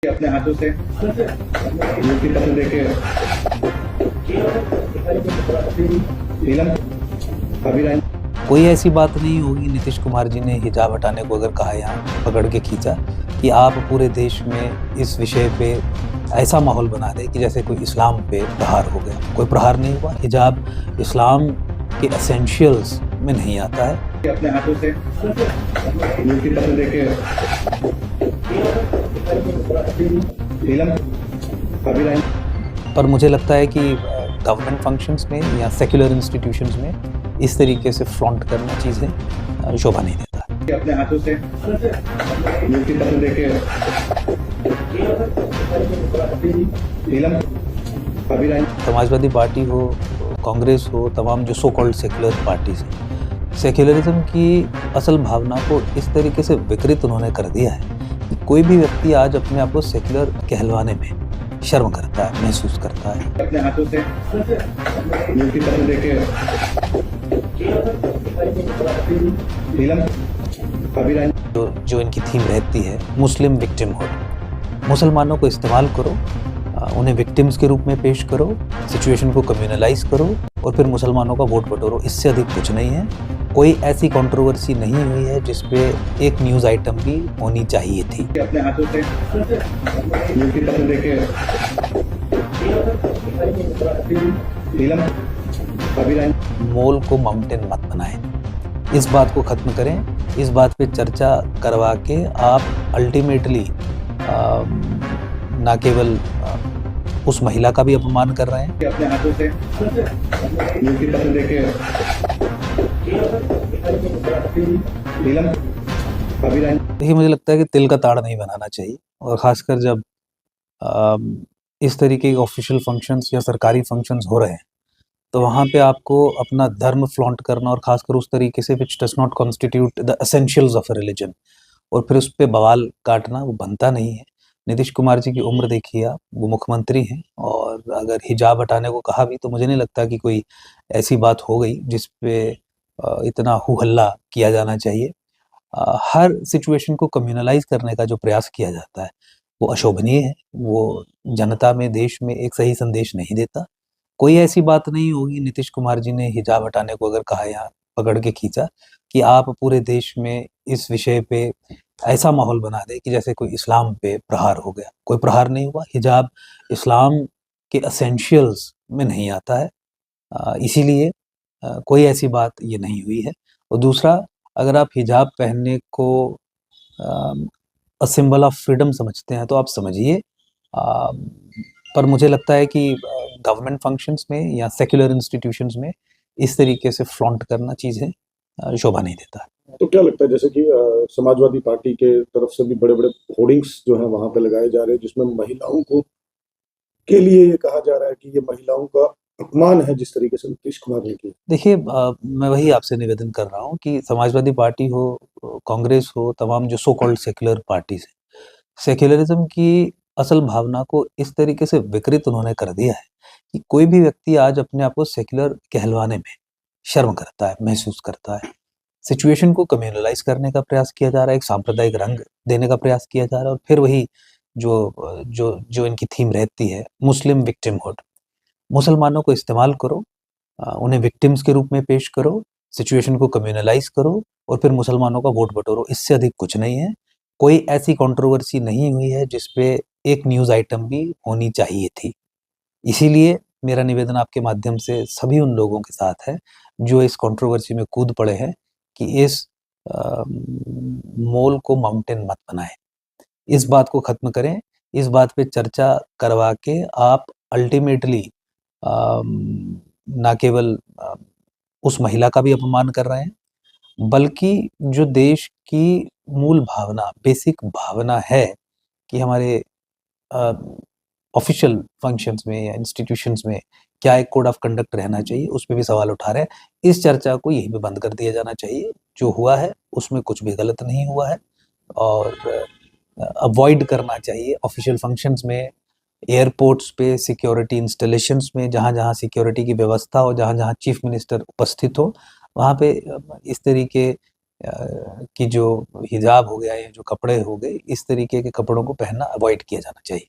अपने हाथों से मूर्ति पत्र देके नीलम अभिराम। कोई ऐसी बात नहीं होगी नीतीश कुमार जी ने हिजाब हटाने को अगर कहा यहाँ पकड़ के खींचा कि आप पूरे देश में इस विषय पे ऐसा माहौल बना दे कि जैसे कोई इस्लाम पे प्रहार हो गया। कोई प्रहार नहीं हुआ। हिजाब इस्लाम के एसेंशियल्स में नहीं आता है। अपने हाथों से मूर्ति पत्र देके नीलम अभिराम। पर मुझे लगता है कि गवर्नमेंट फंक्शंस में या सेक्युलर इंस्टीट्यूशंस में इस तरीके से फ्लॉन्ट करना चीज़ें शोभा नहीं देता। अपने हाथों से मूर्ति पत्र देके नीलम अभिराम। समाजवादी पार्टी हो, कांग्रेस हो, तमाम जो सो कॉल्ड सेक्युलर पार्टीज हैं, सेक्युलरिज्म की असल भावना को इस तरीके से विकृत उन्होंने कर दिया है कि कोई भी व्यक्ति आज अपने आप को सेक्युलर कहलवाने में शर्म करता है, महसूस करता है। अपने हाथों से मूर्ति पत्र देके नीलम अभिराम। जो इनकी थीम रहती है मुस्लिम विक्टिमहुड, मुसलमानों को इस्तेमाल करो, उन्हें विक्टिम्स के रूप में पेश करो, सिचुएशन को कम्युनलाइज करो और फिर मुसलमानों का वोट बटोरो। इससे अधिक कुछ नहीं है। कोई ऐसी कंट्रोवर्सी नहीं हुई है जिस पे एक न्यूज़ आइटम भी होनी चाहिए थी। अपने हाथों से मूर्ति पत्र देके नीलम अभिराम। मोल को माउंटेन मत बनाएं। इस बात को ख़त्म करें। इस बात पे चर्चा करवा के आप अल्टीमेटली ना केवल उस महिला का भी अपमान कर रहे हैं। अपने हाथों से मूर्ति पत्र देके नीलम अभिराम। देखिए, मुझे लगता है कि तिल का ताड़ नहीं बनाना चाहिए और ख़ासकर जब इस तरीके के ऑफिशियल फंक्शंस या सरकारी फंक्शंस हो रहे हैं तो वहाँ पे आपको अपना धर्म फ्लॉन्ट करना और ख़ासकर उस तरीके से which does not constitute the essentials of a religion और फिर उस पर बवाल काटना वो बनता नहीं है। नीतीश कुमार जी की उम्र देखिए आप, वो मुख्यमंत्री हैं और अगर हिजाब हटाने को कहा भी तो मुझे नहीं लगता कि कोई ऐसी बात हो गई जिस पे इतना हू हल्ला किया जाना चाहिए। हर सिचुएशन को कम्युनलाइज करने का जो प्रयास किया जाता है वो अशोभनीय है। वो जनता में, देश में एक सही संदेश नहीं देता। कोई ऐसी बात नहीं होगी नीतीश कुमार जी ने हिजाब हटाने को अगर कहा यहाँ पकड़ के खींचा कि आप पूरे देश में इस विषय पे ऐसा माहौल बना दे कि जैसे कोई इस्लाम पे प्रहार हो गया। कोई प्रहार नहीं हुआ। हिजाब इस्लाम के एसेंशियल्स में नहीं आता है। इसीलिए कोई ऐसी बात ये नहीं हुई है। और दूसरा, अगर आप हिजाब पहनने को सिंबल ऑफ फ्रीडम समझते हैं तो आप समझिए। पर मुझे लगता है कि गवर्नमेंट फंक्शंस में या सेक्युलर इंस्टीट्यूशंस में इस तरीके से फ्लॉन्ट करना चीज़ें शोभा नहीं देता। तो क्या लगता है जैसे कि समाजवादी पार्टी के तरफ से भी बड़े बड़े होर्डिंग्स जो हैं वहां पे लगाए जा रहे हैं जिसमें महिलाओं को के लिए ये कहा जा रहा है कि ये महिलाओं का अपमान है जिस तरीके से नीतीश कुमार ने किया। देखिए, मैं वही आपसे निवेदन कर रहा हूँ कि समाजवादी पार्टी हो, कांग्रेस हो, तमाम जो सो कॉल्ड सेक्युलर पार्टीज हैं, सेक्युलरिज्म की असल भावना को इस तरीके से विकृत उन्होंने कर दिया है कि कोई भी व्यक्ति आज अपने आप को सेक्युलर कहलवाने में शर्म करता है, महसूस करता है। सिचुएशन को कम्युनलाइज करने का प्रयास किया जा रहा है, एक सांप्रदायिक रंग देने का प्रयास किया जा रहा है और फिर वही जो इनकी थीम रहती है मुस्लिम विक्टिमहुड, मुसलमानों को इस्तेमाल करो, उन्हें विक्टिम्स के रूप में पेश करो, सिचुएशन को कम्युनलाइज करो और फिर मुसलमानों का वोट बटोरो। इससे अधिक कुछ नहीं है। कोई ऐसी कंट्रोवर्सी नहीं हुई है जिस पे एक न्यूज़ आइटम भी होनी चाहिए थी। इसीलिए मेरा निवेदन आपके माध्यम से सभी उन लोगों के साथ है जो इस कंट्रोवर्सी में कूद पड़े हैं कि इस मोल को माउंटेन मत बनाएं। इस बात को ख़त्म करें। इस बात पे चर्चा करवा के आप अल्टीमेटली ना केवल उस महिला का भी अपमान कर रहे हैं बल्कि जो देश की मूल भावना, बेसिक भावना है कि हमारे ऑफिशियल फंक्शंस में या इंस्टीट्यूशंस में क्या एक कोड ऑफ कंडक्ट रहना चाहिए, उस पे भी सवाल उठा रहे हैं। इस चर्चा को यहीं पे बंद कर दिया जाना चाहिए। जो हुआ है उसमें कुछ भी गलत नहीं हुआ है और अवॉइड करना चाहिए ऑफिशियल फंक्शंस में, एयरपोर्ट्स पे, सिक्योरिटी इंस्टॉलेशंस में, जहाँ-जहाँ सिक्योरिटी की व्यवस्था हो, जहाँ-जहाँ चीफ मिनिस्टर उपस्थित हो, वहाँ पे इस तरीके कि जो हिजाब हो गया या जो कपड़े हो गए, इस तरीके के कपड़ों को पहनना अवॉइड किया जाना चाहिए।